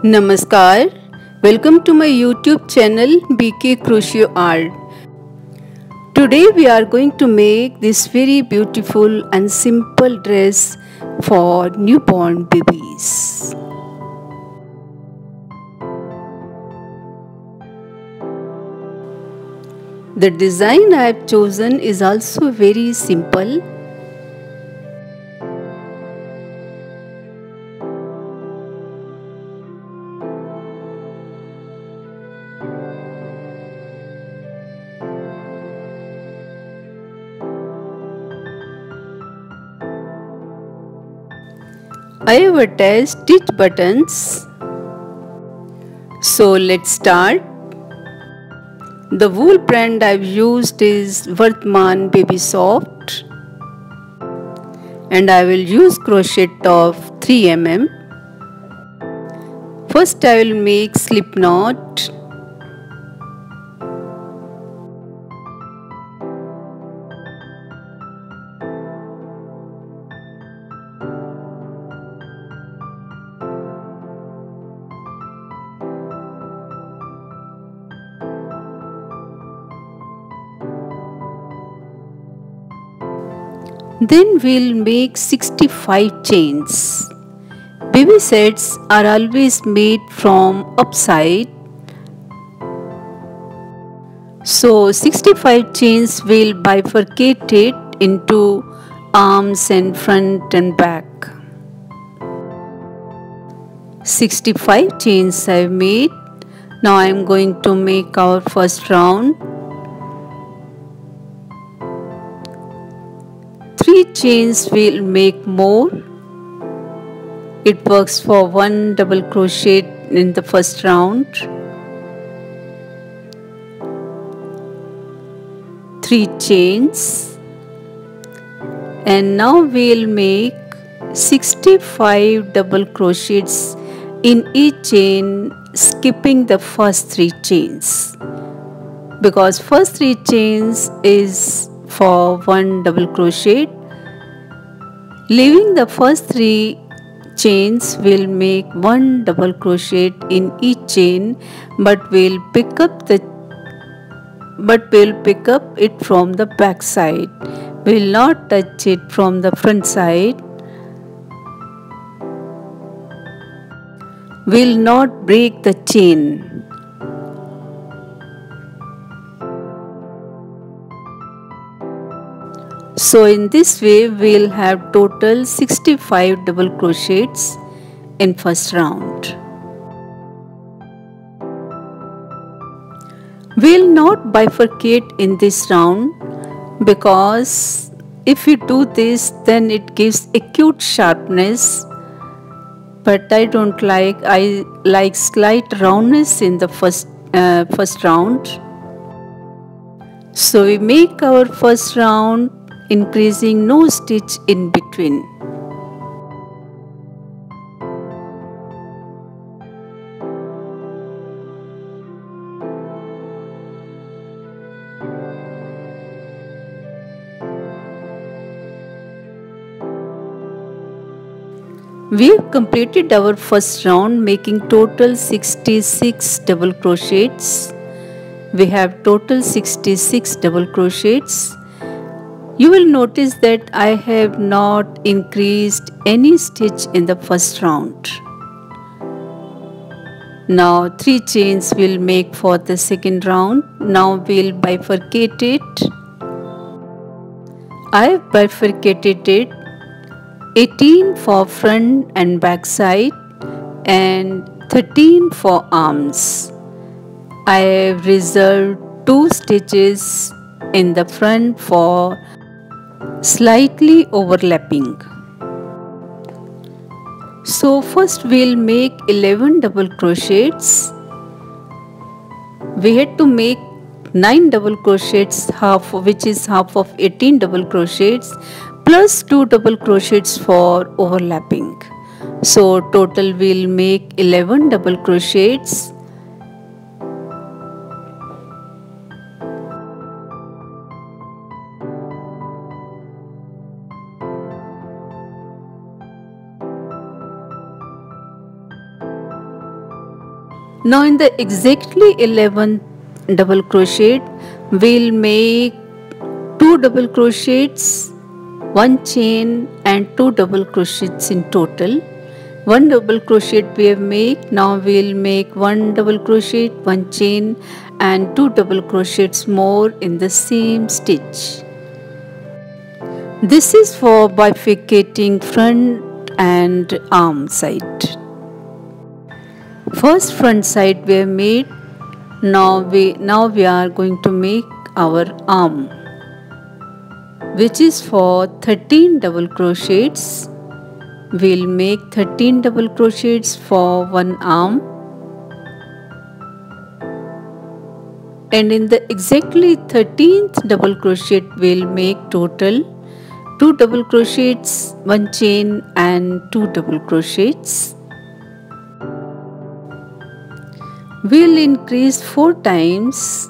Namaskar. Welcome to my YouTube channel BK Crochet Art. Today we are going to make this very beautiful and simple dress for newborn babies. The design I have chosen is also very simple. I have attached stitch buttons. So let's start. The wool brand I've used is Vardhman Baby Soft, and I will use crochet top 3 mm. First I will make slip knot. Then we'll make 65 chains. Baby sets are always made from upside. So 65 chains will bifurcate it into arms and front and back. 65 chains I've made. Now I'm going to make our first round. 3 chains will make more. It works for 1 double crochet in the first round. 3 chains, and now we'll make 65 double crochets in each chain, skipping the first 3 chains, because first 3 chains is for 1 double crochet. Leaving the first 3 chains will make 1 double crochet in each chain, but we'll pick up it from the back side. We'll not touch it from the front side. We'll not break the chain. So in this way we'll have total 65 double crochets in first round. We'll not bifurcate in this round, because if you do this then it gives acute sharpness, but I don't like. I like slight roundness in the first round. So we make our first round increasing no stitch in between. We have completed our first round, making total 66 double crochets. We have total 66 double crochets. You will notice that I have not increased any stitch in the first round. Now 3 chains will make for the second round. Now we'll bifurcate it. I have bifurcated it 18 for front and back side and 13 for arms. I have reserved 2 stitches in the front for slightly overlapping. So first we'll make 11 double crochets. We had to make 9 double crochets, which is half of 18 double crochets, plus 2 double crochets for overlapping. So total we'll make 11 double crochets. Now in the exactly 11th double crochet, we'll make 2 double crochets, 1 chain and 2 double crochets in total. 1 double crochet we have made. Now we'll make 1 double crochet, 1 chain and 2 double crochets more in the same stitch. This is for bifurcating front and arm side. First front side we have made. Now we are going to make our arm, which is for 13 double crochets. We'll make 13 double crochets for one arm, and in the exactly 13th double crochet we'll make total 2 double crochets, 1 chain and 2 double crochets. We'll increase 4 times.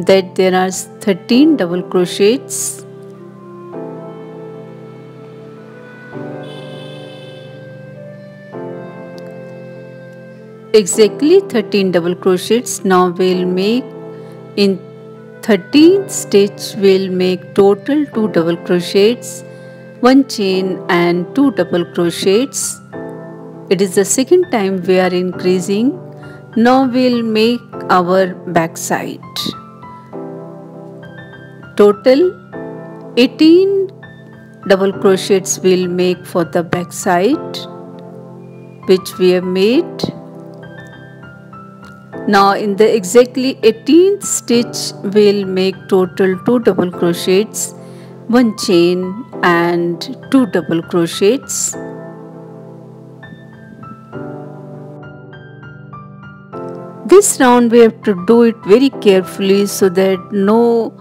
That there are 13 double crochets. Exactly 13 double crochets. Now we'll make in 13th stitch we'll make total 2 double crochets, 1 chain and 2 double crochets. It is the second time we are increasing. Now we'll make our back side. Total 18 double crochets we'll make for the back side, which we have made. Now in the exactly 18th stitch we'll make total 2 double crochets, 1 chain and 2 double crochets. This round we have to do it very carefully so that no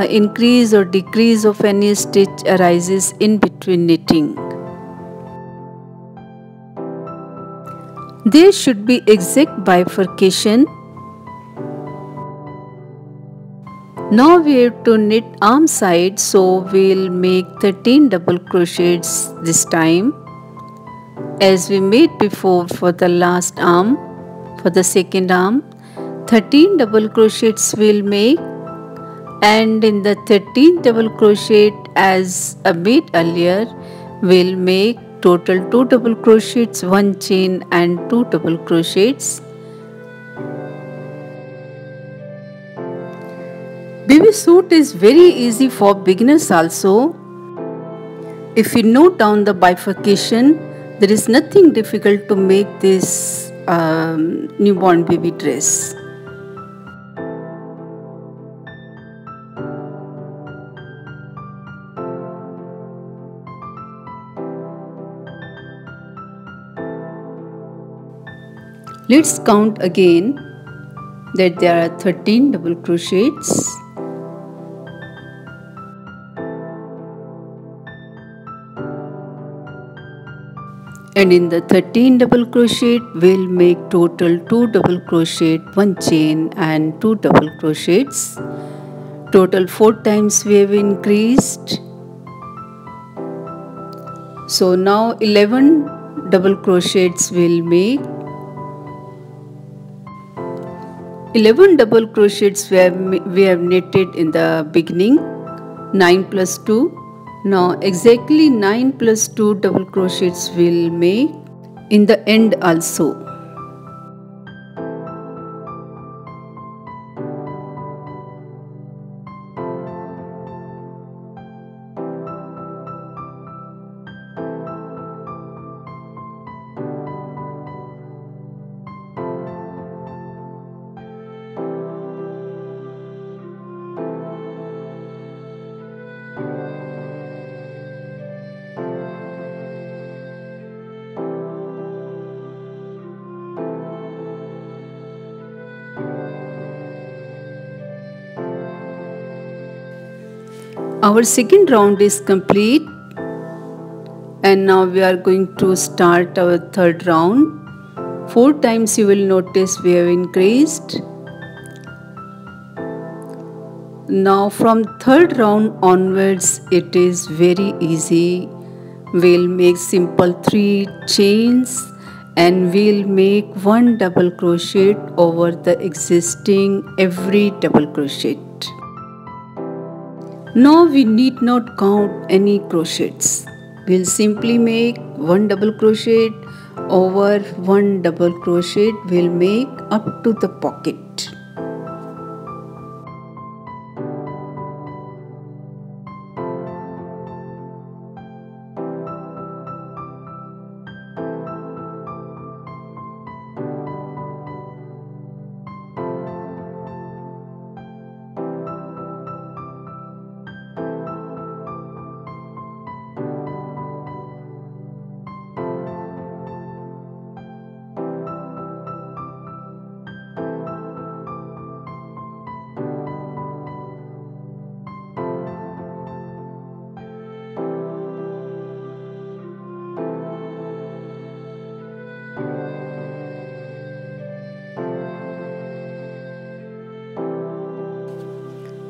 increase or decrease of any stitch arises in between knitting. There should be exact bifurcation. Now we have to knit arm side, so we'll make 13 double crochets this time, as we made before for the last arm. For the second arm, 13 double crochets we'll make, and in the 13th double crochet, as I made earlier, we'll make total 2 double crochets, 1 chain and 2 double crochets. Baby suit is very easy for beginners also. If you note down the bifurcation, there is nothing difficult to make this newborn baby dress. Let's count again that there are 13 double crochets. And in the 13 double crochet we'll make total 2 double crochet, 1 chain and 2 double crochets. Total 4 times we have increased. So now 11 double crochets we'll make. 11 double crochets we have knitted in the beginning, 9 plus 2. Now exactly 9 plus 2 double crochets we'll make in the end also. Our second round is complete, and now we are going to start our third round. 4 times you will notice we have increased. Now from third round onwards it is very easy. We'll make simple 3 chains and we'll make 1 double crochet over the existing every double crochet. Now we need not count any crochets. We'll simply make 1 double crochet over 1 double crochet. We'll make up to the pocket.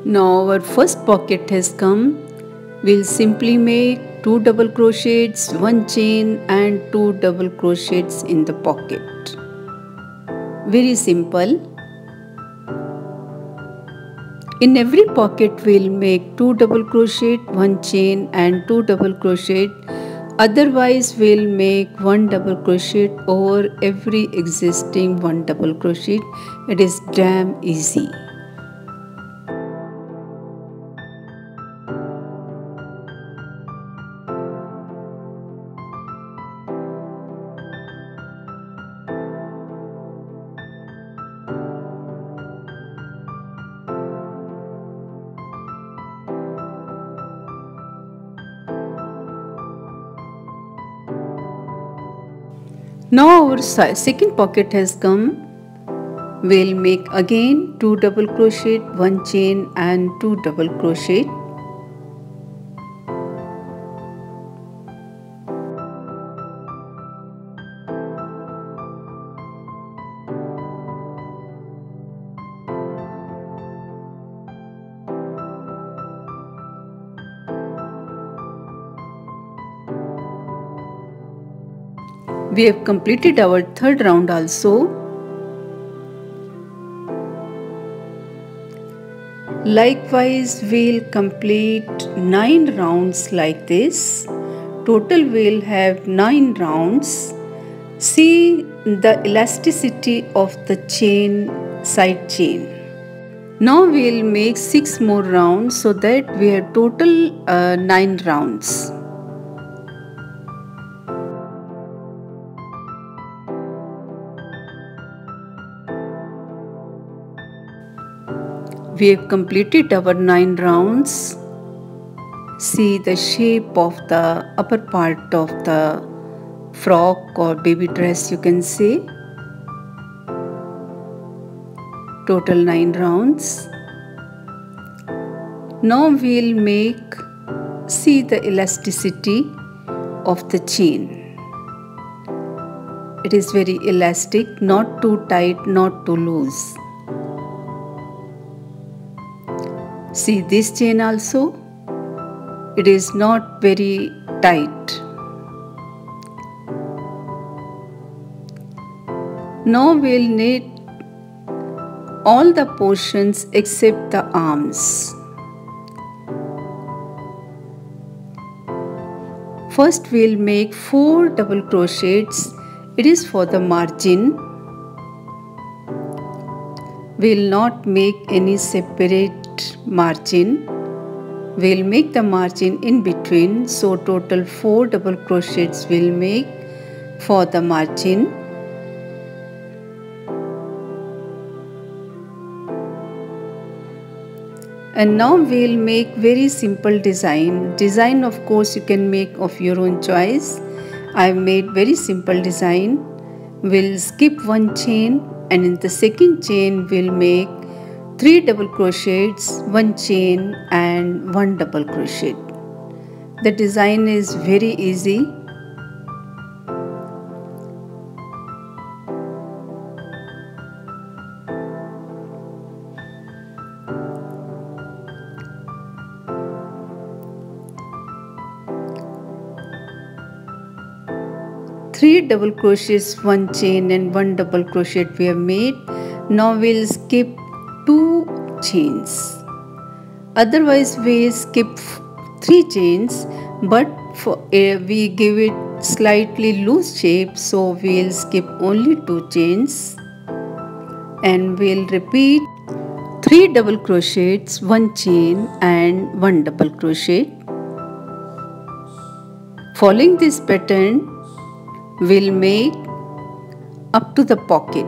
Now our first pocket has come. We'll simply make 2 double crochets, 1 chain and 2 double crochets in the pocket. Very simple. In every pocket we'll make 2 double crochet, 1 chain and 2 double crochet. Otherwise we'll make 1 double crochet over every existing 1 double crochet. It is damn easy. Now our second pocket has come. We'll make again 2 double crochet, 1 chain and 2 double crochet. We have completed our third round also. Likewise, we'll complete 9 rounds like this. Total we'll have 9 rounds. See the elasticity of the chain, side chain. Now we'll make 6 more rounds so that we have total 9 rounds. We have completed our 9 rounds. See the shape of the upper part of the frock or baby dress, you can say. Total 9 rounds. Now we'll make, see the elasticity of the chain. It is very elastic, not too tight, not too loose. See this chain also, it is not very tight. Now we'll knit all the portions except the arms. First we'll make 4 double crochets. It is for the margin. We'll not make any separate margin. We'll make the margin in between, so total 4 double crochets we'll make for the margin. And now we'll make very simple design. Design of course you can make of your own choice. I've made very simple design. We'll skip 1 chain and in the second chain we'll make 3 double crochets, 1 chain and 1 double crochet. The design is very easy. Three double crochets, 1 chain and 1 double crochet we have made. Now we'll skip 2 chains. Otherwise we skip 3 chains, but we give it slightly loose shape, so we'll skip only 2 chains and we'll repeat 3 double crochets, 1 chain and 1 double crochet. Following this pattern, we'll make up to the pocket.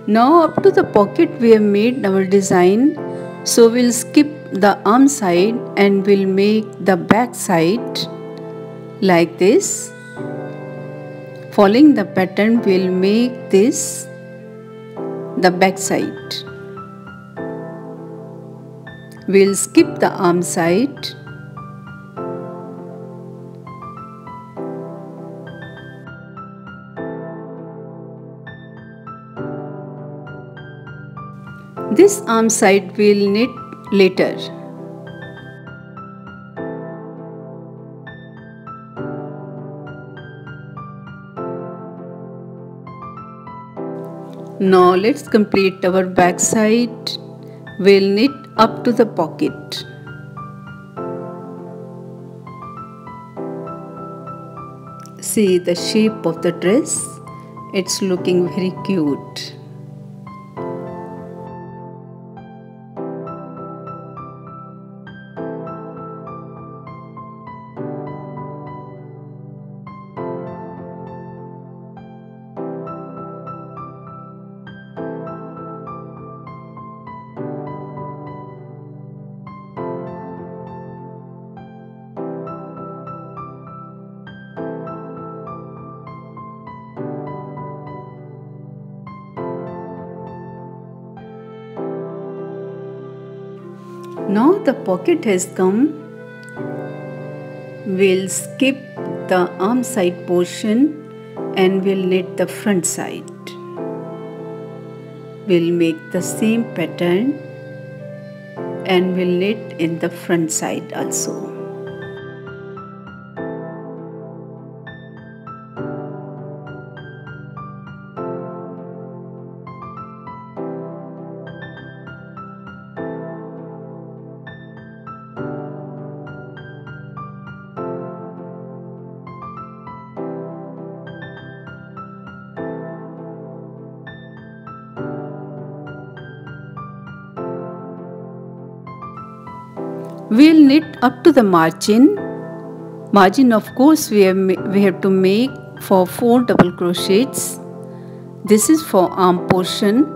Now up to the pocket we have made our design, so we'll skip the arm side and we'll make the back side like this. Following the pattern, we'll make this the back side. We'll skip the arm side. This arm side we'll knit later. Now let's complete our back side. We'll knit up to the pocket. See the shape of the dress. It's looking very cute. Now the pocket has come. We'll skip the arm side portion and we'll knit the front side. We'll make the same pattern and we'll knit in the front side also. We'll knit up to the margin. Margin, of course, we have to make for 4 double crochets. This is for arm portion.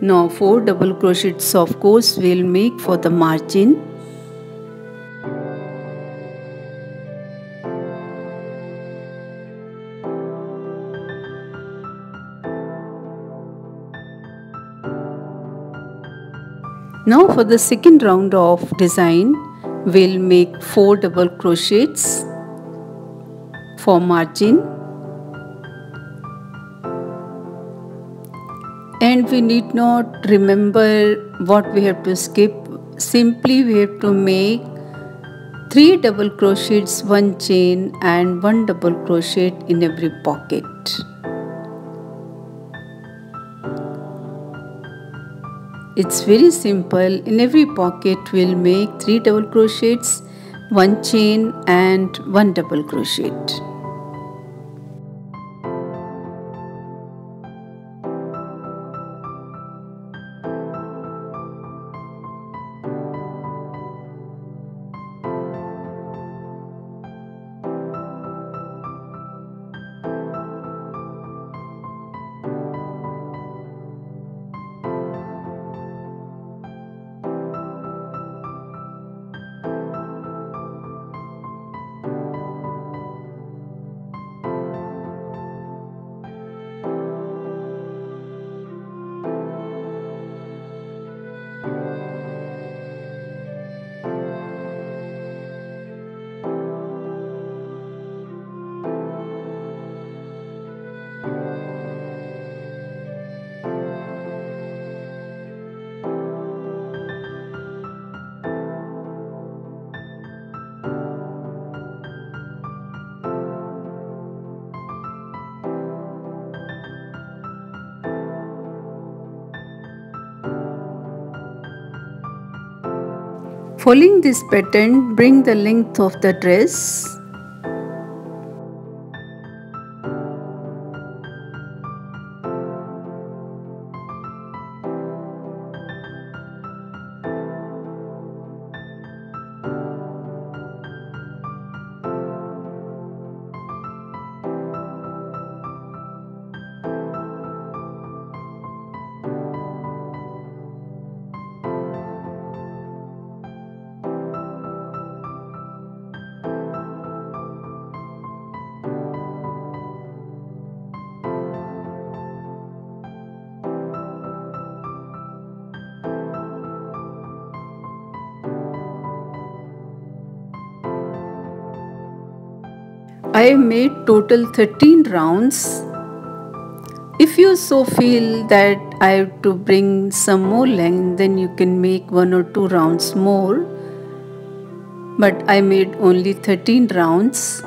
Now 4 double crochets of course we'll make for the margin. Now for the second round of design, we'll make 4 double crochets for margin. And we need not remember what we have to skip. Simply we have to make 3 double crochets, 1 chain and 1 double crochet in every pocket. It's very simple. In every pocket we'll make 3 double crochets, 1 chain and 1 double crochet. Following this pattern, bring the length of the dress. I have made total 13 rounds. If you so feel that I have to bring some more length, then you can make 1 or 2 rounds more. But I made only 13 rounds.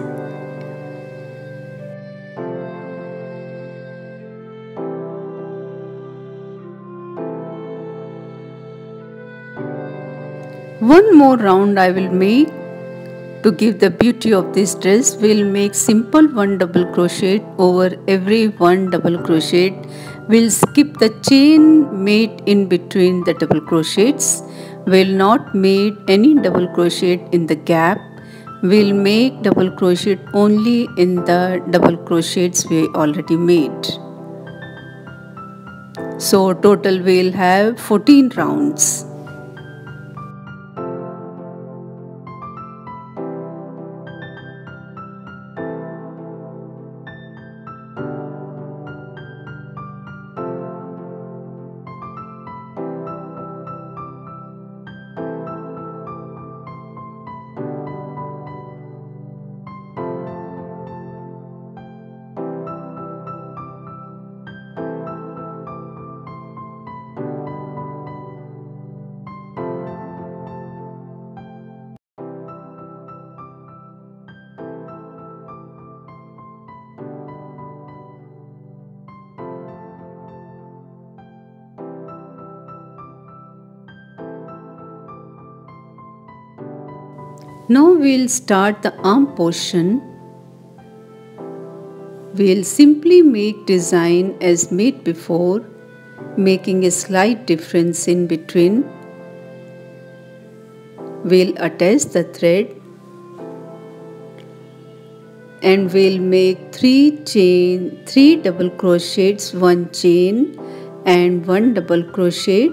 One more round I will make. To give the beauty of this dress, we'll make simple 1 double crochet over every 1 double crochet. We'll skip the chain made in between the double crochets. We'll not make any double crochet in the gap. We'll make double crochet only in the double crochets we already made. So total we'll have 14 rounds. Now we'll start the arm portion. We'll simply make design as made before, making a slight difference in between. We'll attach the thread and we'll make 3 double crochets, 1 chain and 1 double crochet.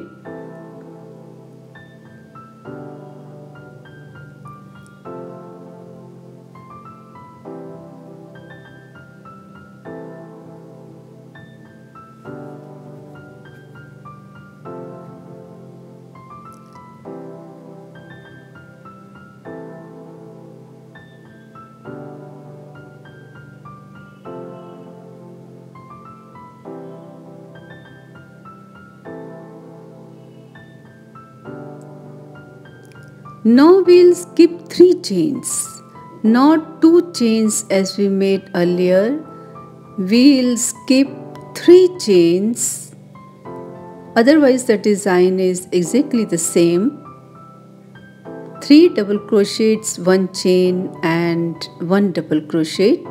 Now we'll skip 3 chains, not 2 chains as we made earlier. We'll skip 3 chains, otherwise the design is exactly the same. 3 double crochets, 1 chain and 1 double crochet.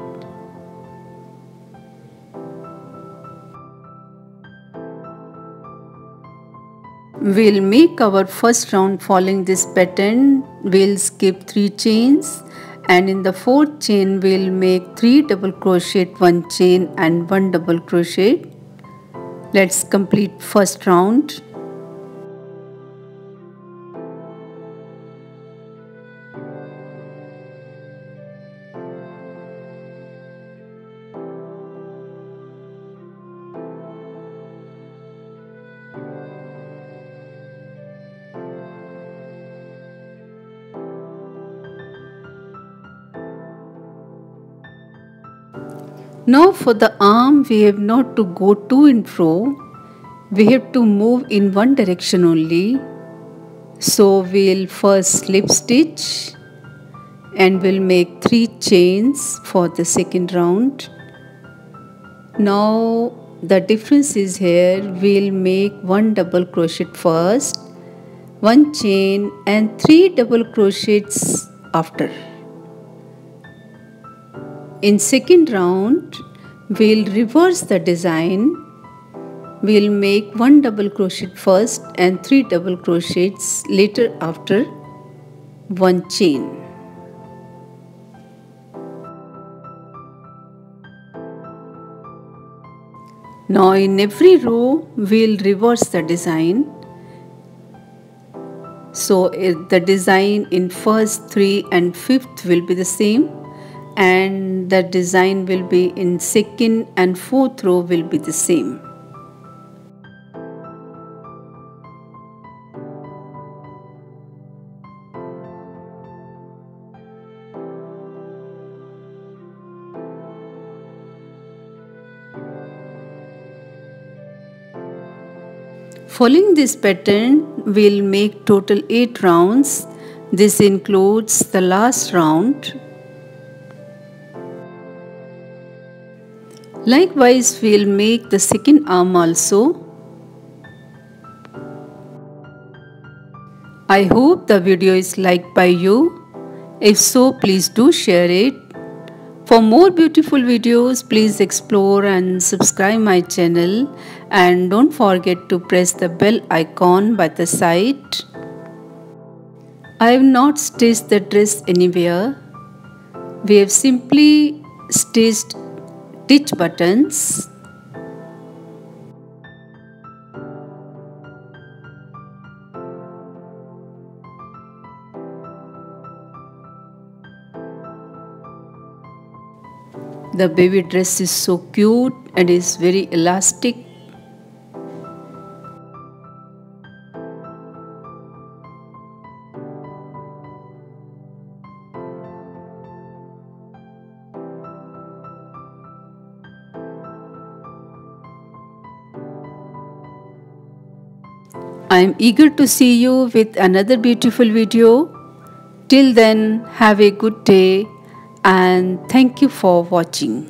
We'll make our first round following this pattern. We'll skip 3 chains and in the 4th chain we'll make 3 double crochet, 1 chain and 1 double crochet. Let's complete first round. Now for the arm we have not to go to and fro, we have to move in one direction only. So we'll first slip stitch and we'll make 3 chains for the second round. Now the difference is here, we'll make 1 double crochet first, 1 chain and 3 double crochets after. In second round, we'll reverse the design. We'll make 1 double crochet first and 3 double crochets later after 1 chain. Now in every row, we'll reverse the design. So the design in first, 3 and 5th will be the same. And the design will be in second and 4th row will be the same. Following this pattern, we'll make total 8 rounds. This includes the last round. Likewise, we'll make the second arm also. I hope the video is liked by you. If so, please do share it. For more beautiful videos, please explore and subscribe my channel and don't forget to press the bell icon by the side. I have not stitched the dress anywhere. We have simply stitched stitch buttons. The baby dress is so cute and is very elastic. I am eager to see you with another beautiful video. Till then, have a good day and thank you for watching.